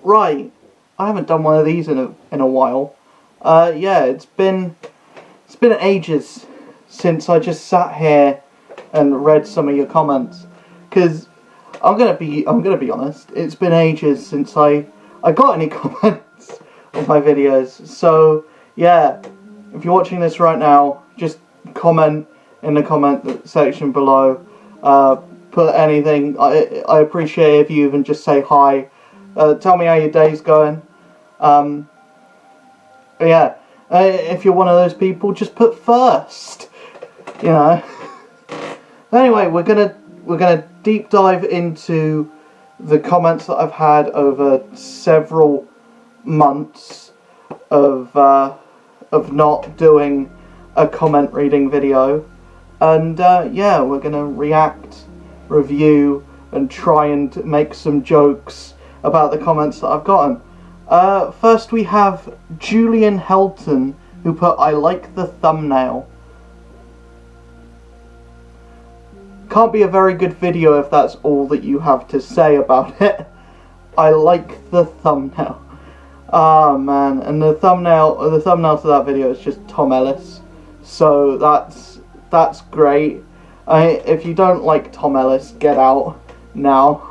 right, I haven't done one of these in a while. Yeah, it's been ages since I just sat here and read some of your comments. Because I'm gonna be honest, it's been ages since I got any comments on my videos. So yeah, if you're watching this right now, just comment in the comment section below. Put anything. I appreciate if you even just say hi. Tell me how your day's going. Yeah. If you're one of those people, just put first. You know. Anyway, we're gonna deep dive into the comments that I've had over several months of not doing a comment reading video, and yeah, we're gonna react, review, and try and make some jokes about the comments that I've gotten. First we have Julian Helton, who put, "I like the thumbnail." Can't be a very good video if that's all that you have to say about it. I like the thumbnail. Oh man, and the thumbnail to that video is just Tom Ellis. So that's great. If you don't like Tom Ellis, get out now.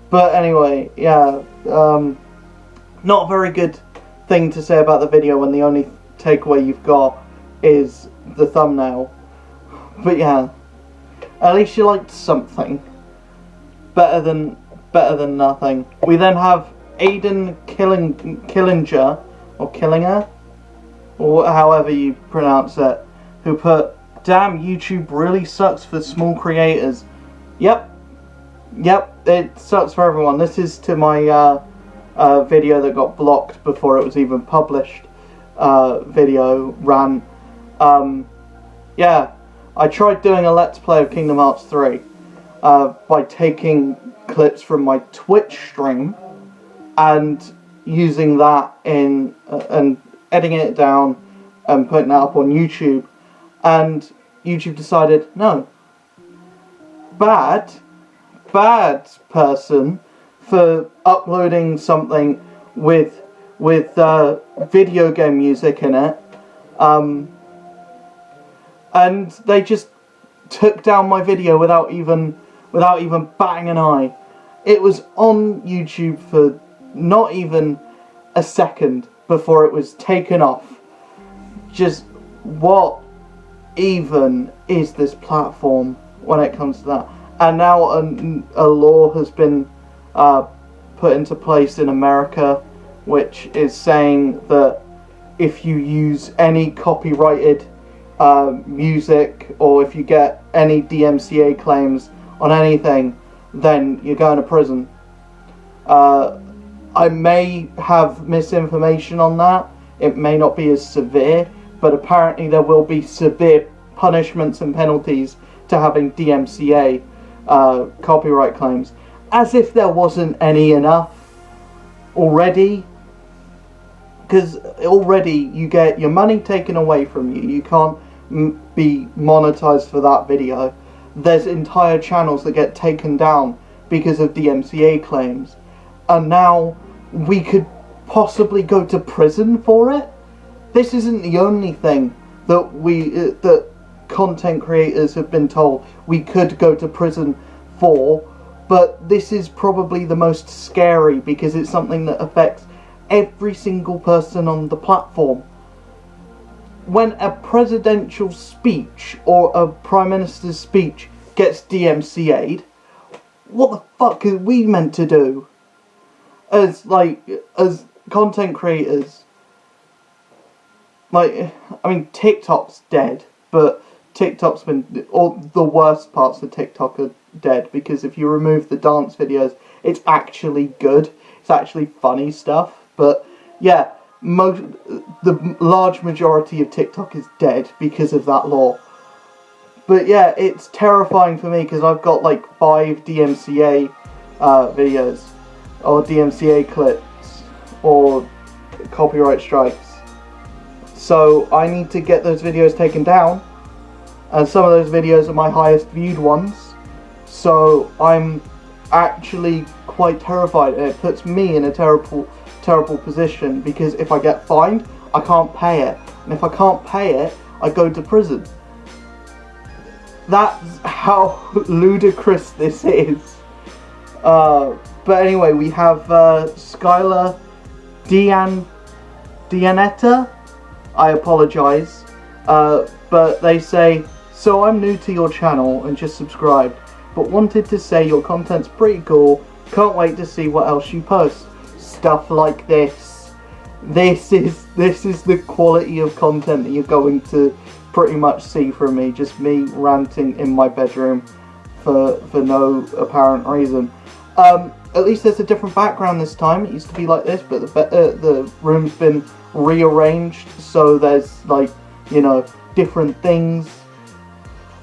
But anyway, yeah, not a very good thing to say about the video when the only takeaway you've got is the thumbnail. But yeah, at least you liked something. Better than nothing. We then have Aiden Killinger, or Killinger, or however you pronounce it, who put, "Damn, YouTube really sucks for small creators." Yep, it sucks for everyone. This is to my video that got blocked before it was even published. Video rant. Yeah, I tried doing a Let's Play of Kingdom Hearts 3 by taking clips from my Twitch stream and using that in and editing it down and putting it up on YouTube, and YouTube decided, no, bad person for uploading something with video game music in it, and they just took down my video without even batting an eye. It was on YouTube for not even a second before it was taken off. Just what even is this platform when it comes to that? And now a law has been put into place in America, which is saying that if you use any copyrighted music, or if you get any DMCA claims on anything, then you're going to prison. I may have misinformation on that. It may not be as severe, but apparently there will be severe punishments and penalties to having DMCA copyright claims. As if there wasn't any enough already. Because already you get your money taken away from you. You can't be monetized for that video. There's entire channels that get taken down because of DMCA claims. And now we could possibly go to prison for it? This isn't the only thing that that content creators have been told we could go to prison for, but this is probably the most scary because it's something that affects every single person on the platform. When a presidential speech or a prime minister's speech gets DMCA'd, what the fuck are we meant to do as content creators? I mean, TikTok's dead, but TikTok's been, all the worst parts of TikTok are dead, because if you remove the dance videos, it's actually good. It's actually funny stuff. But yeah, the large majority of TikTok is dead because of that law. But yeah, it's terrifying for me because I've got like 5 DMCA videos, or DMCA clips, or copyright strikes. So I need to get those videos taken down, and some of those videos are my highest viewed ones. So I'm actually quite terrified, and it puts me in a terrible position, because if I get fined, I can't pay it, and if I can't pay it, I go to prison. That's how ludicrous this is. But anyway, we have Skyla Dianetta. I apologise, but they say, so I'm new to your channel and just subscribed, but wanted to say your content's pretty cool. Can't wait to see what else you post. Stuff like this. This is the quality of content that you're going to pretty much see from me. Just me ranting in my bedroom for no apparent reason. At least there's a different background this time. It used to be like this, but the room's been rearranged, so there's, like, you know, different things.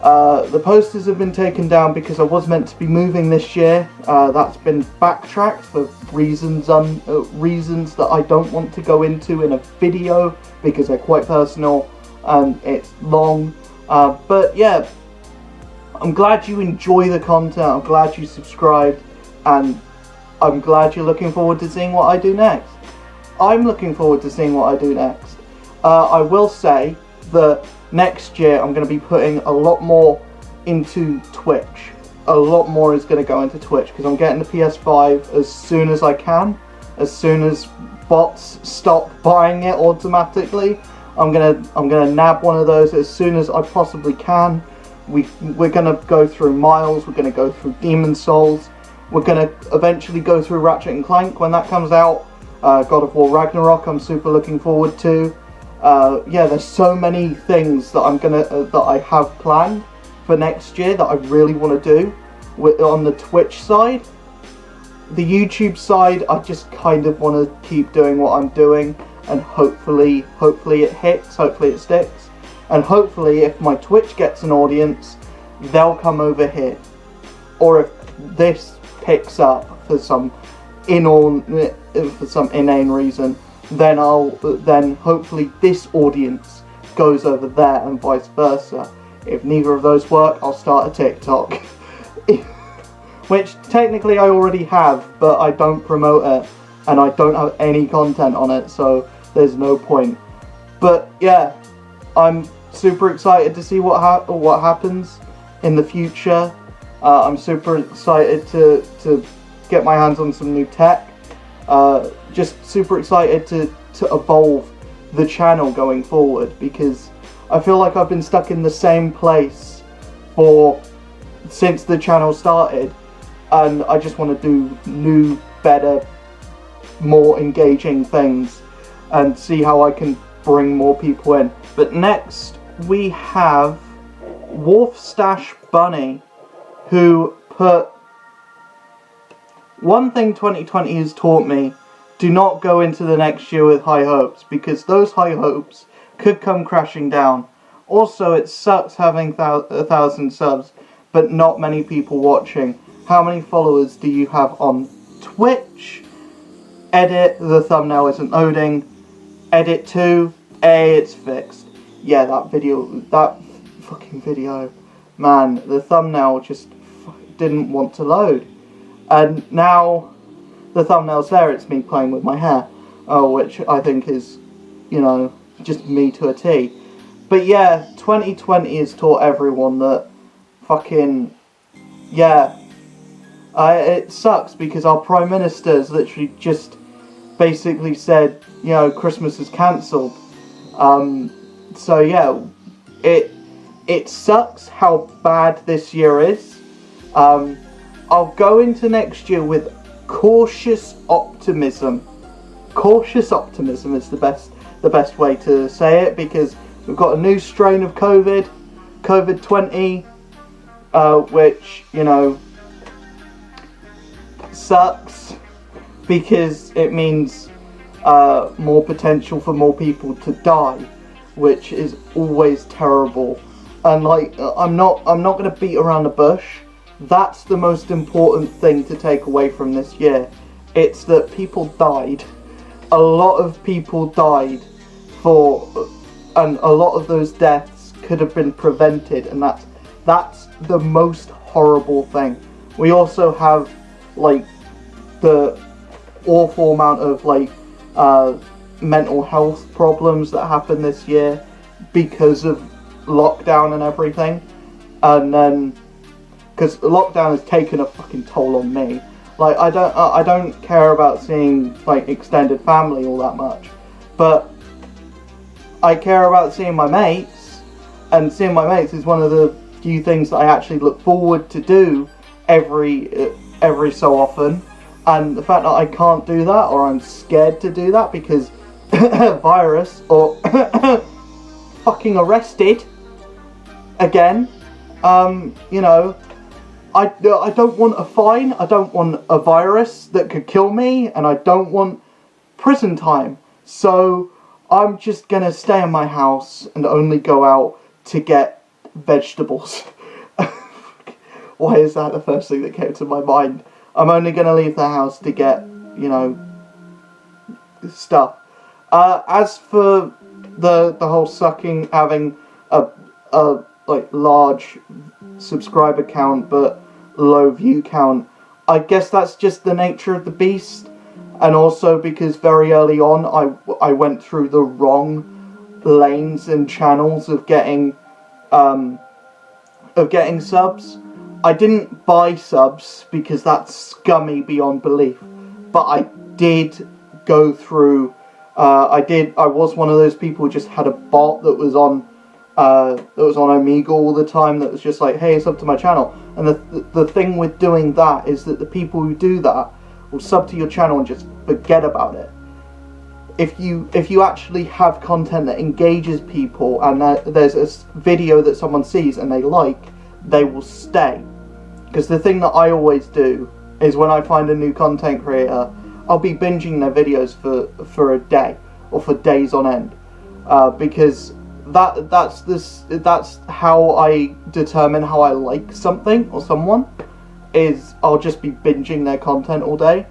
The posters have been taken down because I was meant to be moving this year. That's been backtracked for reasons that I don't want to go into in a video, because they're quite personal and it's long. But yeah, I'm glad you enjoy the content. I'm glad you subscribed, and I'm glad you're looking forward to seeing what I do next. I'm looking forward to seeing what I do next. I will say that next year I'm going to be putting a lot more into Twitch. A lot more is going to go into Twitch, because I'm getting the PS5 as soon as I can. As soon as bots stop buying it automatically, I'm gonna nab one of those as soon as I possibly can. We're gonna go through Miles. We're gonna go through Demon Souls. We're gonna eventually go through Ratchet and Clank when that comes out. God of War Ragnarok, I'm super looking forward to. Yeah, there's so many things that that I have planned for next year that I really want to do on the Twitch side. The YouTube side, I just kind of want to keep doing what I'm doing, and hopefully it hits, hopefully it sticks, and hopefully if my Twitch gets an audience, they'll come over here. Or if this picks up for some inane reason, then hopefully this audience goes over there, and vice versa. If neither of those work, I'll start a TikTok. Which technically I already have, but I don't promote it, and I don't have any content on it, so there's no point. But yeah, I'm super excited to see what happens in the future. I'm super excited to get my hands on some new tech. Just super excited to evolve the channel going forward, because I feel like I've been stuck in the same place since the channel started, and I just want to do new, better, more engaging things and see how I can bring more people in. But next we have Wolfstash Bunny, who put, one thing 2020 has taught me: do not go into the next year with high hopes, because those high hopes could come crashing down. Also, it sucks having 1,000 subs but not many people watching. How many followers do you have on Twitch? Edit, the thumbnail isn't loading. Edit 2, it's fixed. Yeah, that fucking video, man, the thumbnail just didn't want to load. And now the thumbnail's there, it's me playing with my hair, which I think is, you know, just me to a T. But yeah, 2020 has taught everyone that fucking, yeah, it sucks, because our Prime Minister has literally just basically said, you know, Christmas is cancelled. So yeah, it sucks how bad this year is. I'll go into next year with cautious optimism. Cautious optimism is the best way to say it, because we've got a new strain of COVID-20, which, you know, sucks, because it means more potential for more people to die, which is always terrible. And like, I'm not going to beat around the bush. That's the most important thing to take away from this year. It's that people died. A lot of people died and a lot of those deaths could have been prevented, and that's the most horrible thing. We also have like the awful amount of like mental health problems that happened this year because of lockdown and everything. And then because lockdown has taken a fucking toll on me. Like I don't care about seeing like extended family all that much, but I care about seeing my mates, and seeing my mates is one of the few things that I actually look forward to do every so often. And the fact that I can't do that, or I'm scared to do that because virus or fucking arrested again, you know, I don't want a fine, I don't want a virus that could kill me, and I don't want prison time. So I'm just gonna stay in my house and only go out to get vegetables. Why is that the first thing that came to my mind? I'm only gonna leave the house to get, you know, stuff. As for the whole having a like large subscriber count but low view count, I guess that's just the nature of the beast, and also because very early on I went through the wrong lanes and channels of getting subs. I didn't buy subs because that's scummy beyond belief, but I did go through. I was one of those people who just had a bot that was on Omegle all the time, that was just like, hey, sub to my channel. And the thing with doing that is that the people who do that will sub to your channel and just forget about it. If you actually have content that engages people, and there's a video that someone sees and they like, they will stay. Because the thing that I always do is when I find a new content creator, I'll be binging their videos for a day or for days on end, because that's how I determine how I like something or someone, is I'll just be binging their content all day.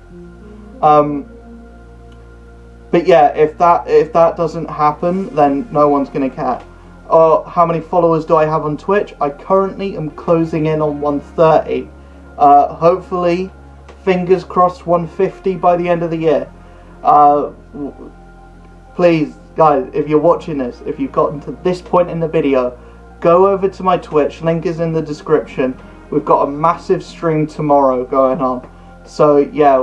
But yeah, if that doesn't happen, then no one's gonna care. How many followers do I have on Twitch? I currently am closing in on 130. Hopefully, fingers crossed, 150 by the end of the year. Please, guys, if you're watching this, if you've gotten to this point in the video, go over to my Twitch. Link is in the description. We've got a massive stream tomorrow going on. So yeah,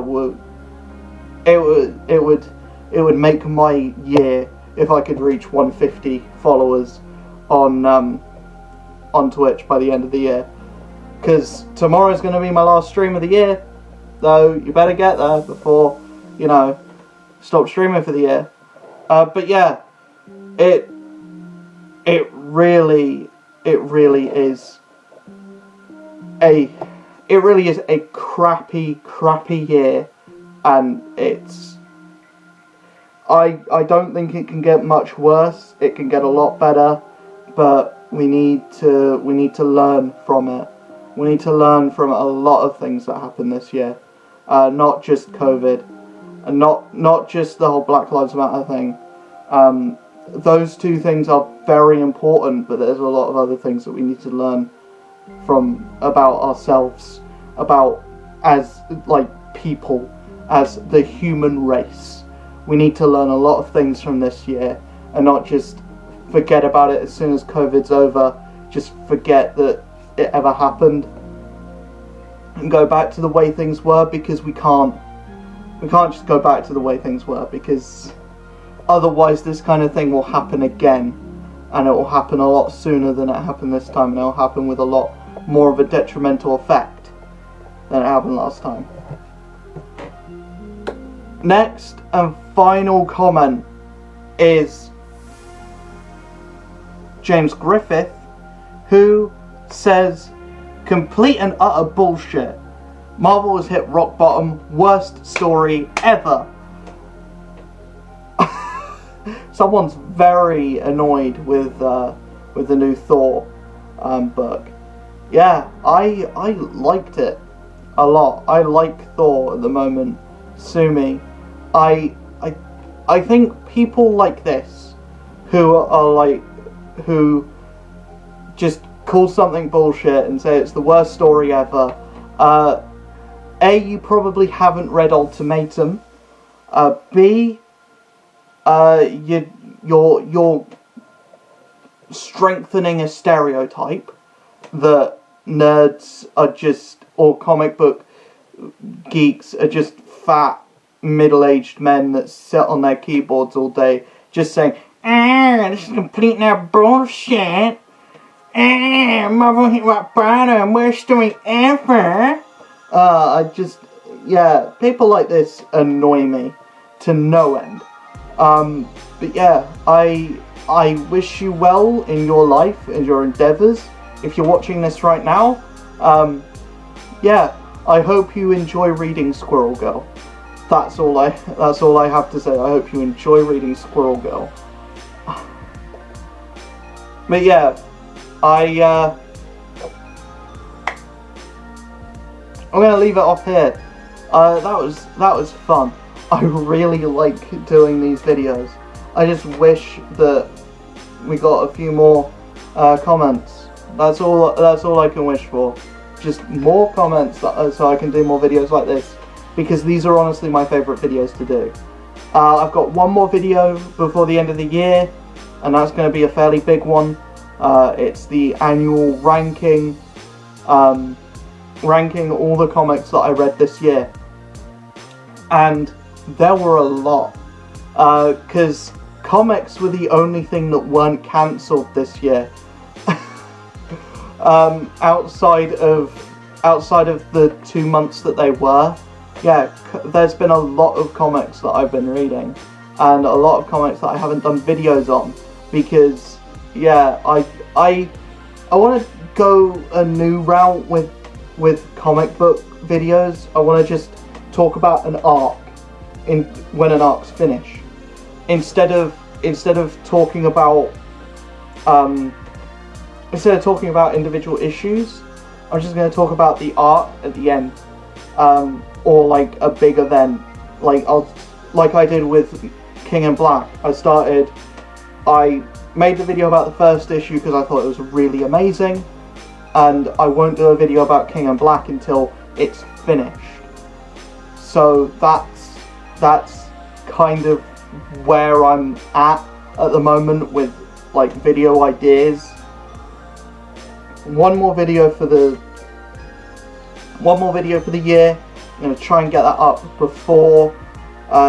it would make my year if I could reach 150 followers on Twitch by the end of the year. Because tomorrow's going to be my last stream of the year, though you better get there before, you know, stop streaming for the year. But yeah, it really is a crappy year, and I don't think it can get much worse. It can get a lot better, but we need to learn from it. We need to learn from a lot of things that happened this year, not just COVID, and not just the whole Black Lives Matter thing. Those two things are very important, but there's a lot of other things that we need to learn from about ourselves, about as like people, as the human race. We need to learn a lot of things from this year, and not just forget about it as soon as COVID's over. Just forget that it ever happened and go back to the way things were, because we can't just go back to the way things were, because otherwise this kind of thing will happen again, and it will happen a lot sooner than it happened this time, and it will happen with a lot more of a detrimental effect than it happened last time. Next and final comment is James Griffith, who says, complete and utter bullshit. Marvel has hit rock bottom, worst story ever. Someone's very annoyed with the new Thor book. Yeah, I liked it a lot. I like Thor at the moment. Sue me. I think people like this, who just call something bullshit and say it's the worst story ever, A, you probably haven't read Ultimatum. B, you're strengthening a stereotype that nerds are just, or comic book geeks are just fat, middle-aged men that sit on their keyboards all day, just saying, this is complete now bullshit. Marvel hit rock bottom, worst story ever. People like this annoy me to no end. But yeah, I wish you well in your life and your endeavours. If you're watching this right now, I hope you enjoy reading Squirrel Girl. That's all I have to say. I hope you enjoy reading Squirrel Girl. But yeah, I'm gonna leave it off here. That was fun. I really like doing these videos. I just wish that we got a few more comments. That's all I can wish for. Just more comments so I can do more videos like this, because these are honestly my favourite videos to do. I've got one more video before the end of the year, and that's going to be a fairly big one. It's the annual ranking all the comics that I read this year. And there were a lot, because comics were the only thing that weren't cancelled this year. Outside of the 2 months that they were, there's been a lot of comics that I've been reading, and a lot of comics that I haven't done videos on, because I want to go a new route with comic book videos. I want to just talk about an arc when an arc's finished, instead of talking about individual issues. I'm just going to talk about the arc at the end, or like a big event, like I did with King in Black. I made the video about the first issue because I thought it was really amazing, and I won't do a video about King in Black until it's finished. So that's kind of where I'm at the moment with like video ideas. One more video for the year. I'm going to try and get that up before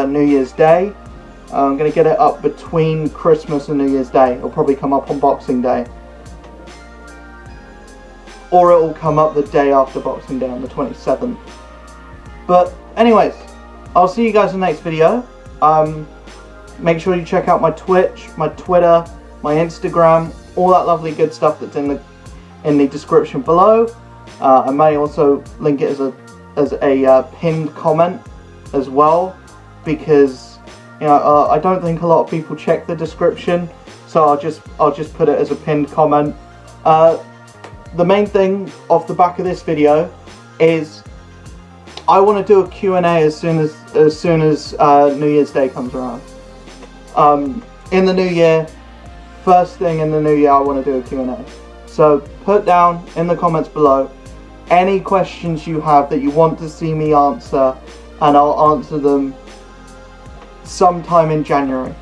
New Year's Day. I'm going to get it up between Christmas and New Year's Day. It'll probably come up on Boxing Day, or it will come up the day after Boxing Day on the 27th. But anyways, I'll see you guys in the next video. Make sure you check out my Twitch, my Twitter, my Instagram, all that lovely good stuff that's in the description below. I may also link it as a pinned comment as well, because I don't think a lot of people check the description, so I'll just put it as a pinned comment. The main thing off the back of this video is I want to do a Q&A as soon as New Year's Day comes around. In the new year, first thing in the new year, I want to do a Q&A. So put down in the comments below any questions you have that you want to see me answer, and I'll answer them sometime in January.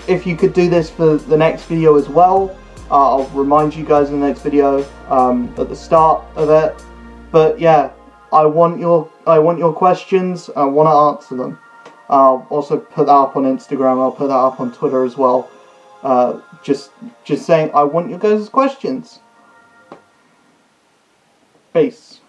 If you could do this for the next video as well, I'll remind you guys in the next video at the start of it. But yeah, I want your questions. I want to answer them. I'll also put that up on Instagram. I'll put that up on Twitter as well. Just saying, I want your guys' questions. Peace.